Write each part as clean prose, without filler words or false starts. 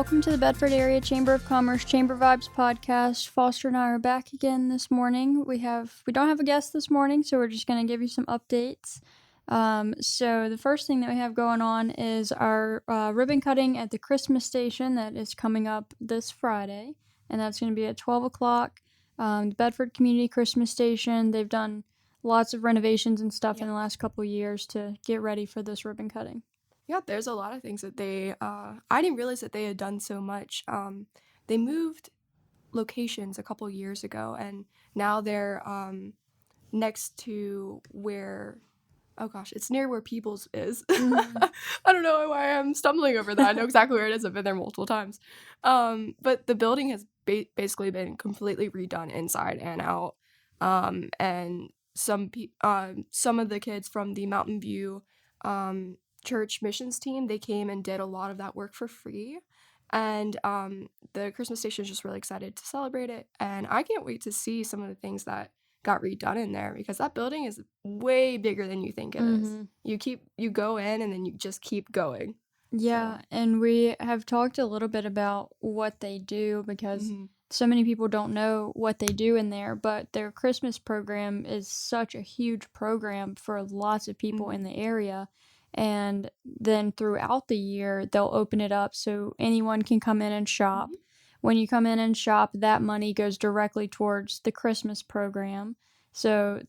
welcome to the Bedford Area Chamber of Commerce Chamber Vibes podcast. Foster and I are back again this morning. We don't have a guest this morning, so we're just going to give you some updates. So the first thing that we have going on is our ribbon cutting at the Christmas station that is coming up this Friday, and that's going to be at 12 o'clock. The Bedford Community Christmas Station, they've done lots of renovations and stuff in the last couple of years to get ready for this ribbon cutting. Yeah, there's a lot of things that they, I didn't realize that they had done so much. They moved locations a couple years ago, and now they're next to where, oh gosh, it's near where People's is. Mm-hmm. I don't know why I'm stumbling over that. I know exactly where it is. I've been there multiple times. But the building has basically been completely redone inside and out. And some of the kids from the Mountain View church missions team, they came and did a lot of that work for free, and the Christmas station is just really excited to celebrate it, and I can't wait to see some of the things that got redone in there, because that building is way bigger than you think it is. You go in and then you just keep going. Yeah, and we have talked a little bit about what they do, because so many people don't know what they do in there, but their Christmas program is such a huge program for lots of people in the area. And then throughout the year, they'll open it up so anyone can come in and shop. When you come in and shop, that money goes directly towards the Christmas program. So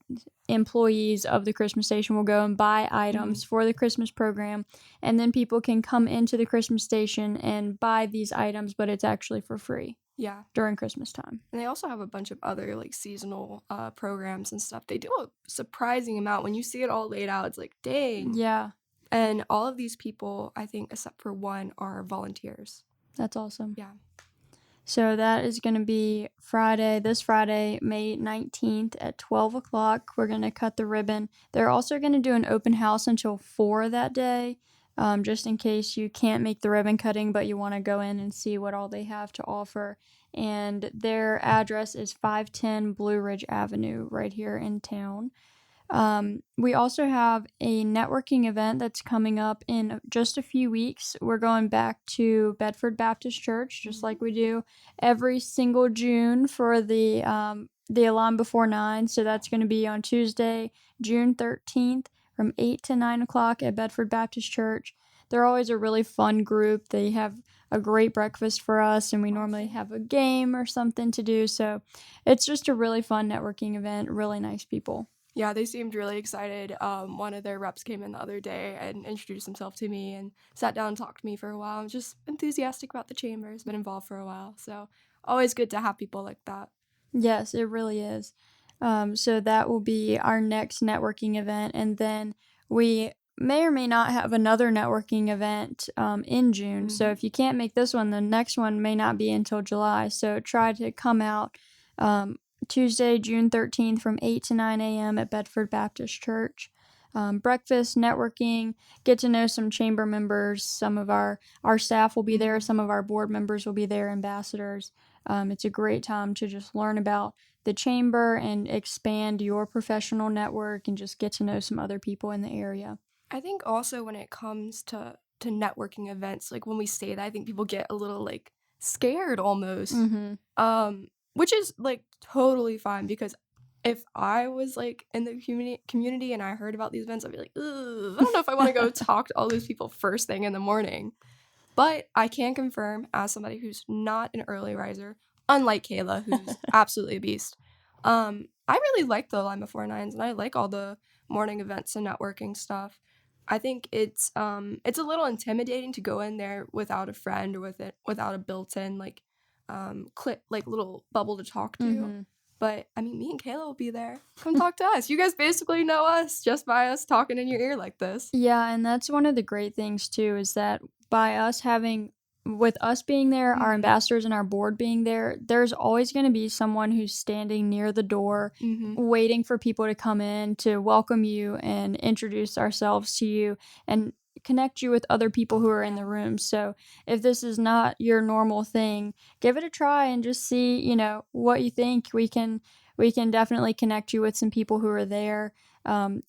employees of the Christmas station will go and buy items for the Christmas program, and then people can come into the Christmas station and buy these items, but it's actually for free. Yeah. During Christmas time. And they also have a bunch of other like seasonal programs and stuff. They do a surprising amount. When you see it all laid out, it's like, dang. Yeah. And all of these people, I think, except for one, are volunteers. That's awesome. Yeah. So that is going to be this Friday, May 19th at 12 o'clock. We're going to cut the ribbon. They're also going to do an open house until 4 that day, just in case you can't make the ribbon cutting, but you want to go in and see what all they have to offer. And their address is 510 Blue Ridge Avenue right here in town. We also have a networking event that's coming up in just a few weeks. We're going back to Bedford Baptist Church, just like we do every single June for the Alarm Before 9. So that's going to be on Tuesday, June 13th from 8 to 9 o'clock at Bedford Baptist Church. They're always a really fun group. They have a great breakfast for us, and we normally have a game or something to do. So it's just a really fun networking event, really nice people. Yeah, they seemed really excited. One of their reps came in the other day and introduced himself to me and sat down and talked to me for a while. I'm just enthusiastic about the chamber. Has been involved for a while. So always good to have people like that. Yes, it really is. So that will be our next networking event. And then we may or may not have another networking event in June. So if you can't make this one, the next one may not be until July. So try to come out Tuesday, June 13th from 8 to 9 a.m. at Bedford Baptist Church. Breakfast, networking, get to know some chamber members. Some of our staff will be there. Some of our board members will be there, ambassadors. It's a great time to just learn about the chamber and expand your professional network and just get to know some other people in the area. I think also when it comes to networking events, like when we say that, I think people get a little like scared almost. Which is like totally fine, because if I was like in the community and I heard about these events, I'd be like, ugh, I don't know if I want to go talk to all these people first thing in the morning. But I can confirm, as somebody who's not an early riser, unlike Kayla, who's absolutely a beast, I really like the Line Before Nines, and I like all the morning events and networking stuff. I think it's a little intimidating to go in there without a friend or without a built-in like little bubble to talk to. But I mean, me and Kayla will be there. Come talk to us. You guys basically know us just by us talking in your ear like this. Yeah, and that's one of the great things too, is that with us being there, our ambassadors and our board being there, there's always going to be someone who's standing near the door waiting for people to come in to welcome you and introduce ourselves to you and connect you with other people who are in the room. So if this is not your normal thing, give it a try and just see, what you think. We can definitely connect you with some people who are there.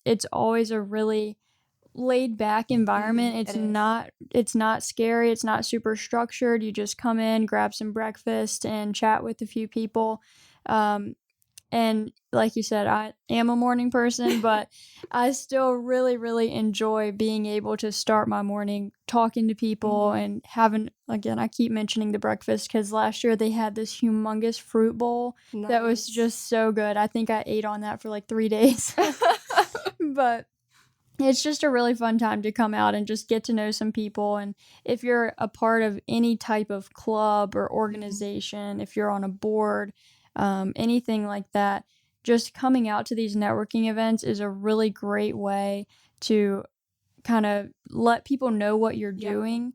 It's always a really laid back environment. It It's not scary, it's not super structured. You just come in, grab some breakfast, and chat with a few people. Um, and like you said, I am a morning person, but I still really, really enjoy being able to start my morning talking to people Mhm. and having, again, I keep mentioning the breakfast because last year they had this humongous fruit bowl that was Nice. just so good. I think I ate on that for like 3 days. But it's just a really fun time to come out and just get to know some people. And if you're a part of any type of club or Mhm. organization, if you're on a board, anything like that, just coming out to these networking events is a really great way to kind of let people know what you're Yep. doing.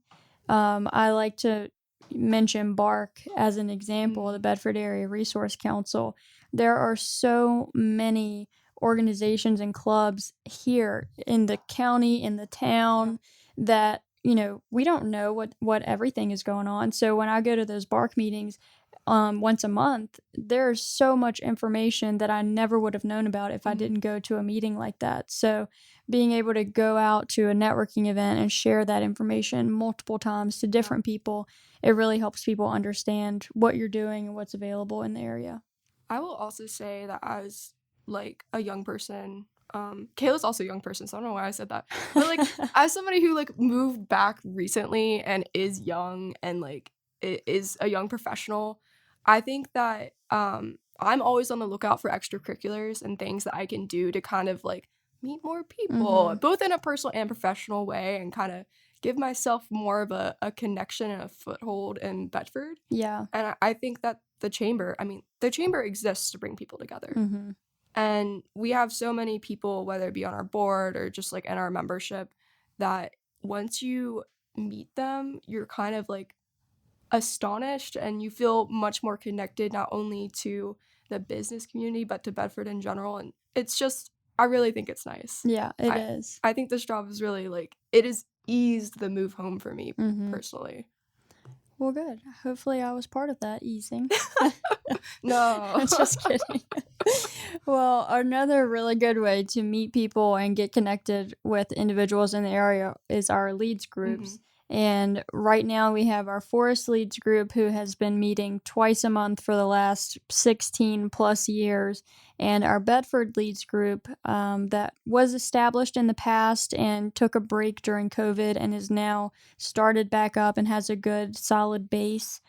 I like to mention BARC as an example, the Mhm. Bedford Area Resource Council. There are so many organizations and clubs here in the county, in the Yep. town, that we don't know what everything is going on. So when I go to those BARC meetings once a month, there's so much information that I never would have known about if I Mhm. didn't go to a meeting like that. So being able to go out to a networking event and share that information multiple times to Yep. different people, it really helps people understand what you're doing and what's available in the area. I will also say that as like a young person, Kayla's also a young person, so I don't know why I said that. But like as somebody who like moved back recently and is young and like is a young professional, I think that I'm always on the lookout for extracurriculars and things that I can do to kind of like meet more people, Mhm. both in a personal and professional way, and kind of give myself more of a connection and a foothold in Bedford. Yeah. And I think that the chamber exists to bring people together. Mhm. And we have so many people, whether it be on our board or just like in our membership, that once you meet them, you're kind of like astonished and you feel much more connected, not only to the business community, but to Bedford in general. And it's just, I really think it's nice. Yeah, it I, is. I think this job is really like, it has eased the move home for me Mhm. personally. Well, good. Hopefully I was part of that easing. No. Just kidding. Well, another really good way to meet people and get connected with individuals in the area is our leads hmm groups. And right now we have our Forest Leads group who has been meeting twice a month for the last 16 plus years. And our Bedford Leads group that was established in the past and took a break during COVID and is now started back up and has a good solid base.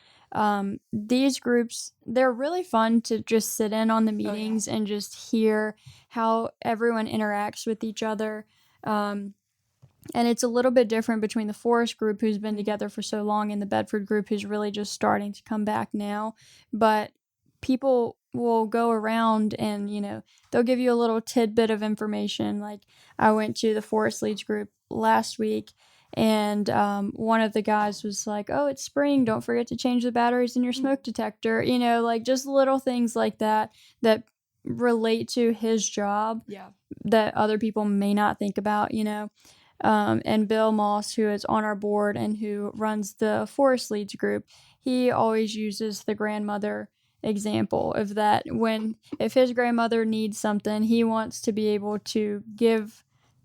These groups, they're really fun to just sit in on the Oh yeah. meetings and just hear how everyone interacts with each other. Um, and it's a little bit different between the Forest group, who's been hmm together for so long, and the Bedford group, who's really just starting to come back now. But people will go around and, they'll give you a little tidbit of information. Like, I went to the Forest Leads group last week, and one of the guys was like, "Oh, it's spring. Don't forget to change the batteries in your smoke detector." Like just little things like that that relate to his job Yeah. that other people may not think about. And Bill Moss, who is on our board and who runs the Forest Leads group, he always uses the grandmother example of that when if his grandmother needs something, he wants to be able to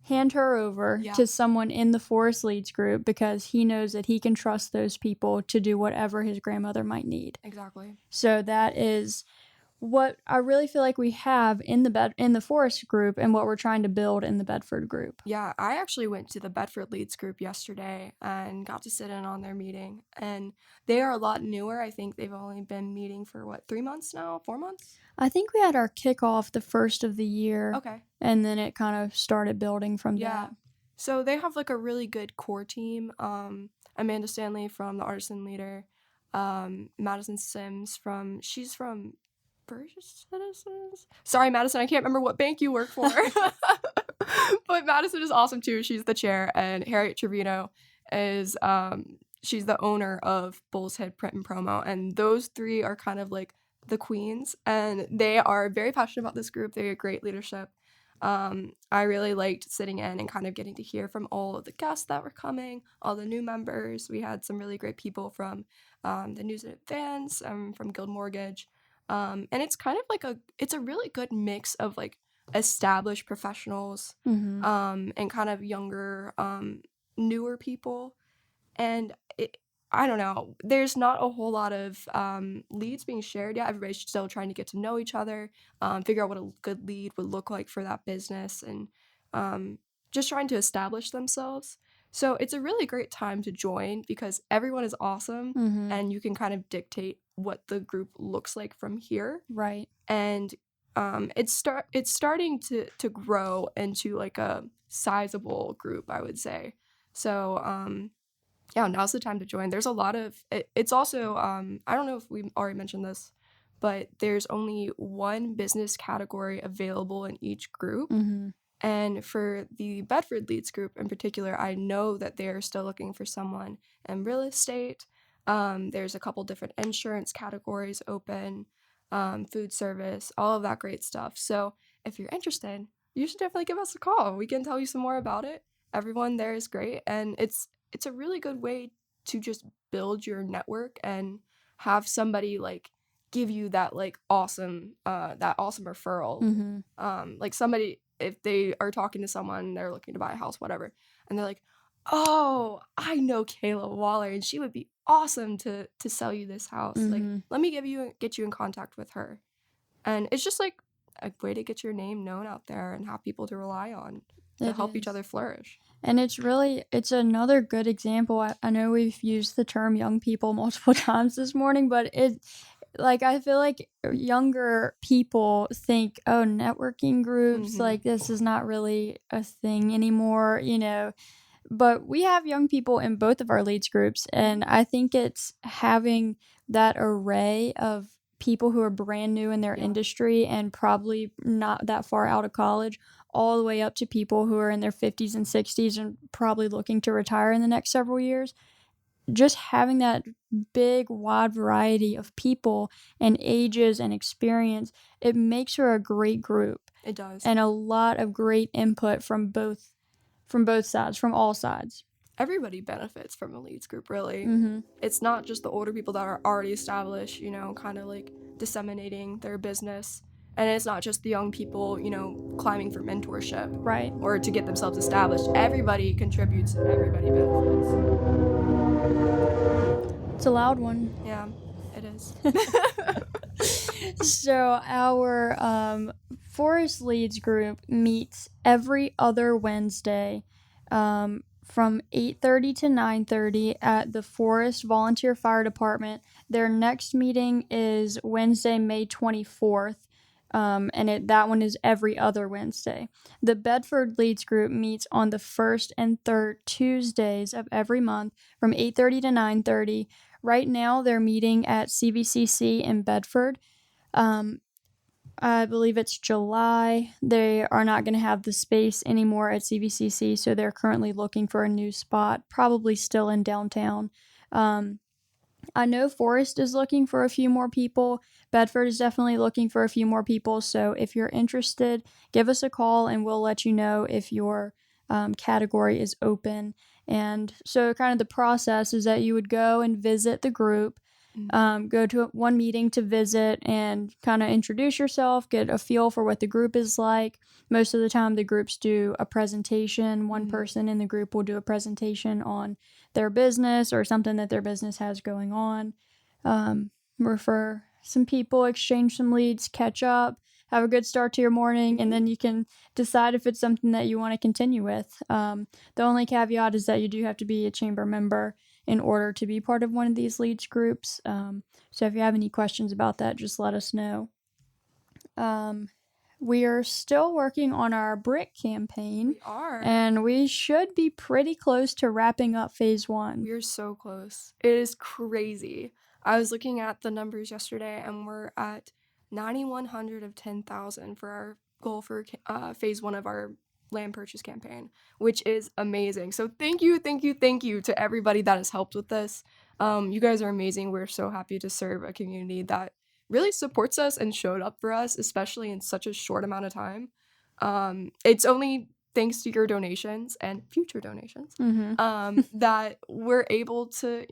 hand her over Yeah. to someone in the Forest Leads group because he knows that he can trust those people to do whatever his grandmother might need. Exactly. So that is what I really feel like we have in the Forest group and what we're trying to build in the Bedford group. Yeah, I actually went to the Bedford Leads group yesterday and got to sit in on their meeting. And they are a lot newer. I think they've only been meeting for what, 3 months now? 4 months? I think we had our kickoff the first of the year, Okay. and then it kind of started building from Yeah. that. So they have like a really good core team. Amanda Stanley from the Artisan Leader, Madison Sims she's from Burgess Citizens. Sorry, Madison, I can't remember what bank you work for. But Madison is awesome too. She's the chair, and Harriet Trevino is she's the owner of Bull's Head Print and Promo, and those three are kind of like the queens, and they are very passionate about this group. They have great leadership. I really liked sitting in and kind of getting to hear from all of the guests that were coming, all the new members. We had some really great people from the News in Advance, from Guild Mortgage, and it's kind of like it's a really good mix of like established professionals, and kind of younger, newer people. And I don't know, there's not a whole lot of leads being shared yet. Everybody's still trying to get to know each other, figure out what a good lead would look like for that business, and just trying to establish themselves. So it's a really great time to join because everyone is awesome, and you can kind of dictate what the group looks like from here. Right. And it's starting to grow into like a sizable group, I would say. So yeah, now's the time to join. There's a lot of it's also I don't know if we already mentioned this, but there's only one business category available in each group. And for the Bedford Leads group in particular, I know that they're still looking for someone in real estate. There's a couple different insurance categories open, food service, all of that great stuff. So if you're interested, you should definitely give us a call. We can tell you some more about it. Everyone there is great, and it's a really good way to just build your network and have somebody like give you that like awesome referral. Like somebody, if they are talking to someone, they're looking to buy a house, whatever, and they're like, oh, I know Kayla Waller and she would be awesome to sell you this house. Like, let me get you in contact with her. And it's just like a way to get your name known out there and have people to rely on to help each other flourish. And it's another good example. I know we've used the term young people multiple times this morning, but I feel like younger people think, oh, networking groups, like this is not really a thing anymore, but we have young people in both of our leads groups, and I think it's having that array of people who are brand new in their industry and probably not that far out of college, all the way up to people who are in their 50s and 60s and probably looking to retire in the next several years. Just having that big, wide variety of people and ages and experience, it makes her a great group. It does. And a lot of great input from both sides, from all sides. Everybody benefits from a leads group, really. It's not just the older people that are already established, kind of like disseminating their business. And it's not just the young people, climbing for mentorship. Right. Or to get themselves established. Everybody contributes and everybody benefits. It's a loud one. Yeah, it is. So our Forest Leads group meets every other Wednesday from 8:30 to 9:30 at the Forest Volunteer Fire Department. Their next meeting is Wednesday, May 24th. And that one is every other Wednesday. The Bedford Leads group meets on the first and third Tuesdays of every month from 8:30 to 9:30. Right now, they're meeting at CVCC in Bedford. I believe it's July. They are not going to have the space anymore at CVCC, so they're currently looking for a new spot, probably still in downtown. I know Forest is looking for a few more people. Bedford is definitely looking for a few more people. So if you're interested, give us a call and we'll let you know if your category is open. And so kind of the process is that you would go and visit the group, go to one meeting to visit and kind of introduce yourself, get a feel for what the group is like. Most of the time the groups do a presentation. One person in the group will do a presentation on their business or something that their business has going on. Refer some people, exchange some leads, catch up, have a good start to your morning, and then you can decide if it's something that you want to continue with. The only caveat is that you do have to be a chamber member in order to be part of one of these leads groups. So if you have any questions about that, just let us know. We are still working on our brick campaign. We are. And we should be pretty close to wrapping up phase 1. We are so close. It is crazy. I was looking at the numbers yesterday and we're at 9,100 of 10,000 for our goal for phase 1 of our land purchase campaign, which is amazing. So thank you to everybody that has helped with this. You guys are amazing. We're so happy to serve a community that really supports us and showed up for us, especially in such a short amount of time. It's only thanks to your donations and future donations that we're able to,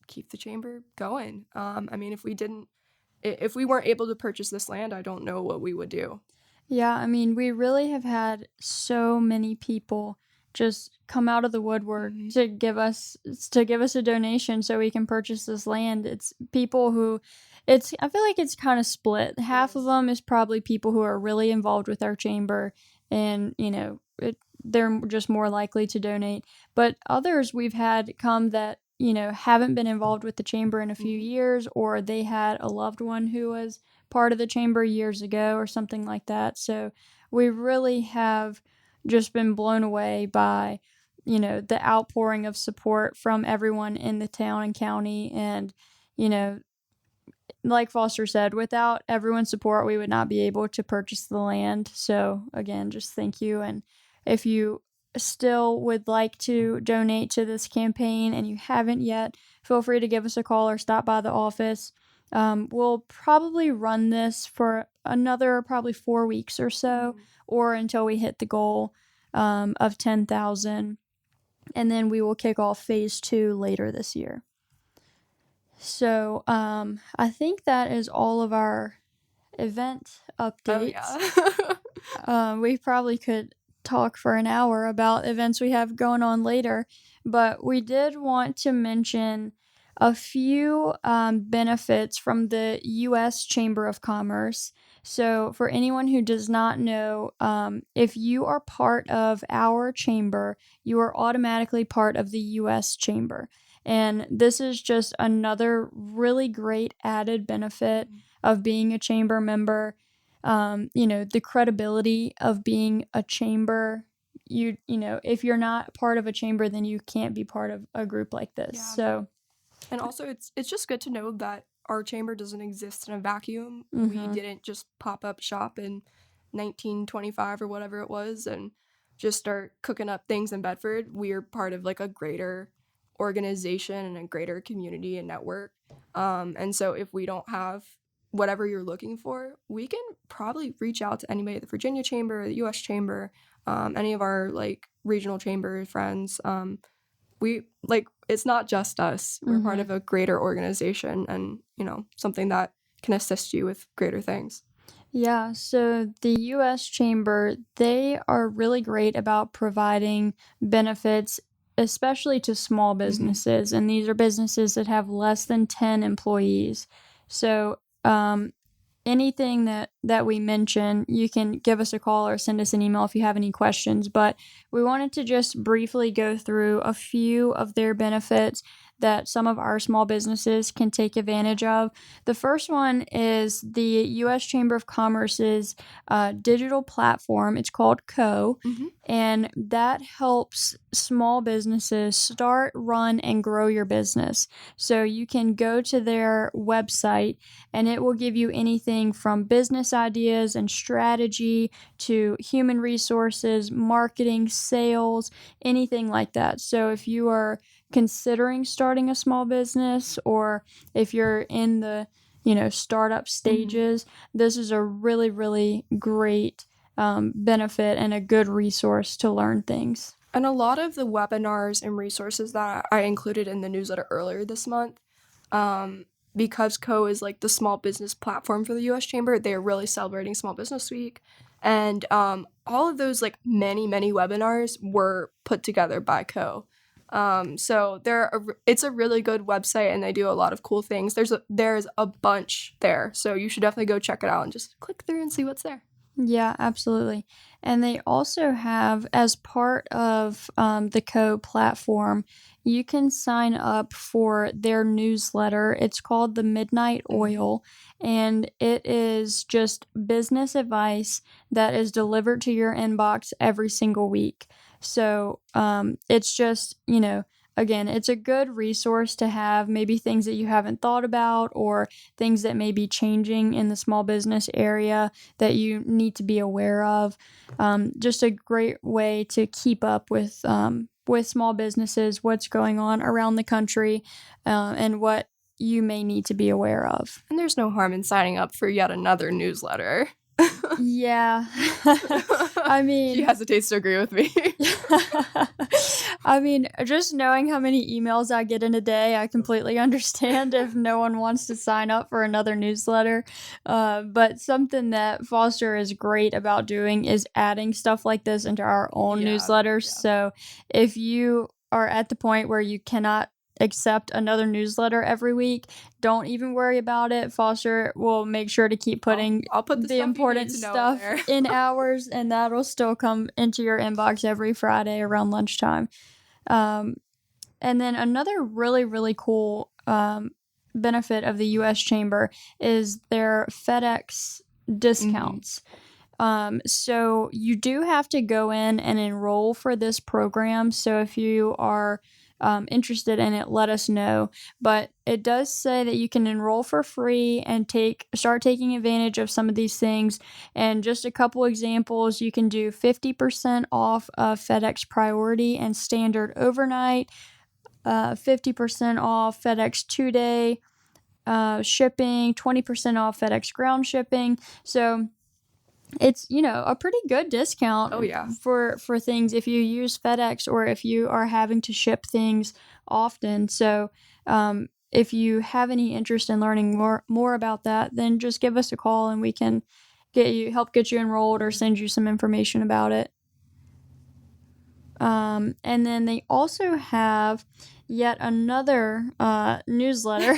keep the chamber going. I mean, if we weren't able to purchase this land, I don't know what we would do. Yeah, I mean, we really have had so many people just come out of the woodwork Mhm. to give us a donation so we can purchase this land. It's people who it's I feel like it's kind of split. It Half of is. them is probably people who are really involved with our chamber and, they're just more likely to donate. But others we've had come that, haven't been involved with the chamber in a few Mhm. years, or they had a loved one who was part of the chamber years ago or something like that. So we really have just been blown away by, the outpouring of support from everyone in the town and county. And, you know, like Foster said, without everyone's support, we would not be able to purchase the land. So, again, just thank you. And if you still would like to donate to this campaign and you haven't yet, feel free to give us a call or stop by the office. We'll probably run this for another probably 4 weeks or so, Mhm. or until we hit the goal of 10,000. And then we will kick off phase 2 later this year. So, I think that is all of our event Oh, updates. yeah. We probably could talk for an hour about events we have going on later, but we did want to mention a few benefits from the U.S. Chamber of Commerce. So, for anyone who does not know, if you are part of our chamber, you are automatically part of the U.S. Chamber. And this is just another really great added benefit Mhm. of being a chamber member. The credibility of being a chamber. If you're not part of a chamber, then you can't be part of a group like this. Yeah. So, And also, it's just good to know that our chamber doesn't exist in a vacuum. We mhm, didn't just pop up shop in 1925 or whatever it was and just start cooking up things in Bedford. We're part of like a greater organization and a greater community and network. And so if we don't have whatever you're looking for, we can probably reach out to anybody at the Virginia Chamber, the U.S. Chamber, any of our like regional chamber friends. We like it's not just us. We're part mhm. of a greater organization and, something that can assist you with greater things. Yeah, so the US Chamber, they are really great about providing benefits, especially to small Mhm. businesses. And these are businesses that have less than 10 employees. So, anything that we mention, you can give us a call or send us an email if you have any questions. But we wanted to just briefly go through a few of their benefits that some of our small businesses can take advantage of. The first one is the U.S. Chamber of Commerce's digital platform. It's called Mhm. and that helps small businesses start, run, and grow your business. So you can go to their website and it will give you anything from business ideas and strategy to human resources, marketing, sales, anything like that. So if you are considering starting a small business or if you're in the startup Mhm. stages, this is a really, really great benefit and a good resource to learn things. And a lot of the webinars and resources that I included in the newsletter earlier this month, um, because is like the small business platform for the US Chamber, they're really celebrating Small Business Week. And all of those like many webinars were put together by So it's a really good website and they do a lot of cool things. There's a bunch there. So you should definitely go check it out and just click through and see what's there. Yeah, absolutely. And they also have, as part of the platform, you can sign up for their newsletter. It's called the Midnight Mhm. Oil, and it is just business advice that is delivered to your inbox every single week. So it's just, again, it's a good resource to have, maybe things that you haven't thought about or things that may be changing in the small business area that you need to be aware of. Just a great way to keep up with small businesses, what's going on around the country, and what you may need to be aware of. And there's no harm in signing up for yet another newsletter. Yeah. I She mean, hesitates to agree with me. I mean, just knowing how many emails I get in a day, I completely understand if no one wants to sign up for another newsletter. But something that Foster is great about doing is adding stuff like this into our own newsletters. Yeah. So if you are at the point where you cannot accept another newsletter every week, don't even worry about it. Foster will make sure to keep putting I'll put the important stuff in ours, and that'll still come into your inbox every Friday around lunchtime. And then another really, really cool benefit of the U.S. Chamber is their FedEx discounts. So you do have to go in and enroll for this program. So if you are interested in it, let us know. But it does say that you can enroll for free and start taking advantage of some of these things. And just a couple examples, you can do 50% off of FedEx Priority and Standard Overnight, 50% off FedEx 2-day shipping, 20% off FedEx Ground shipping. So it's, a pretty good discount for things if you use FedEx or if you are having to ship things often. So if you have any interest in learning more about that, then just give us a call and we can help get you enrolled or send you some information about it. And then they also have yet another newsletter,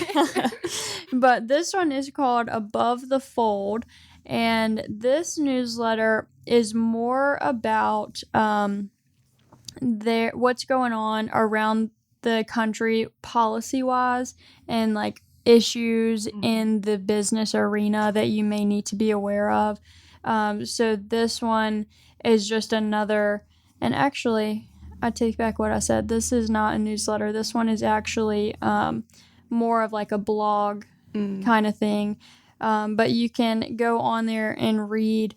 but this one is called Above the Fold. And this newsletter is more about what's going on around the country policy-wise and like issues in the business arena that you may need to be aware of. So this one is just another, and actually, I take back what I said. This is not a newsletter. This one is actually more of like a blog kind of thing. But you can go on there and read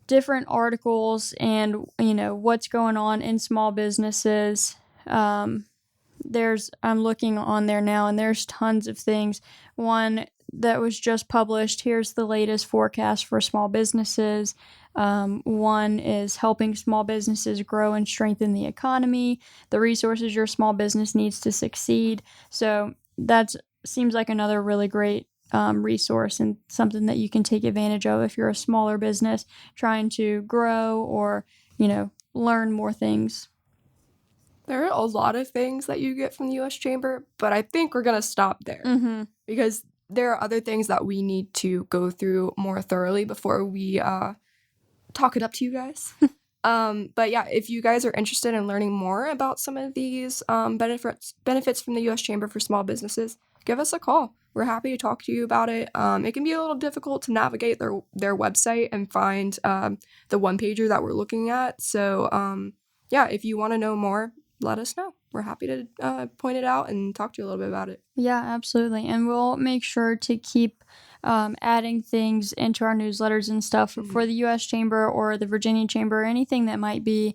different articles and, what's going on in small businesses. I'm looking on there now and there's tons of things. One that was just published, here's the latest forecast for small businesses. One is helping small businesses grow and strengthen the economy, the resources your small business needs to succeed. So that seems like another really great resource and something that you can take advantage of if you're a smaller business trying to grow or, learn more things. There are a lot of things that you get from the U.S. Chamber, but I think we're going to stop there because there are other things that we need to go through more thoroughly before we talk it up to you guys. But yeah, if you guys are interested in learning more about some of these benefits from the U.S. Chamber for small businesses, give us a call. We're happy to talk to you about it. It can be a little difficult to navigate their website and find the one-pager that we're looking at. So yeah, if you want to know more, let us know. We're happy to point it out and talk to you a little bit about it. Yeah, absolutely. And we'll make sure to keep adding things into our newsletters and stuff for the U.S. Chamber or the Virginia Chamber, or anything that might be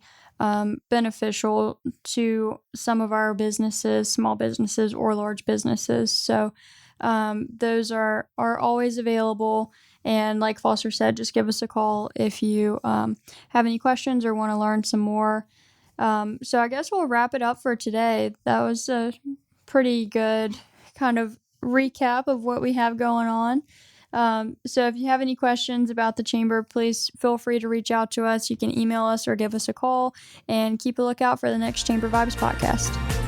beneficial to some of our businesses, small businesses or large businesses. So those are always available. And like Foster said, just give us a call if you have any questions or want to learn some more. So I guess we'll wrap it up for today. That was a pretty good kind of recap of what we have going on. So if you have any questions about the chamber, please feel free to reach out to us. You can email us or give us a call, and keep a lookout for the next Chamber Vibes podcast.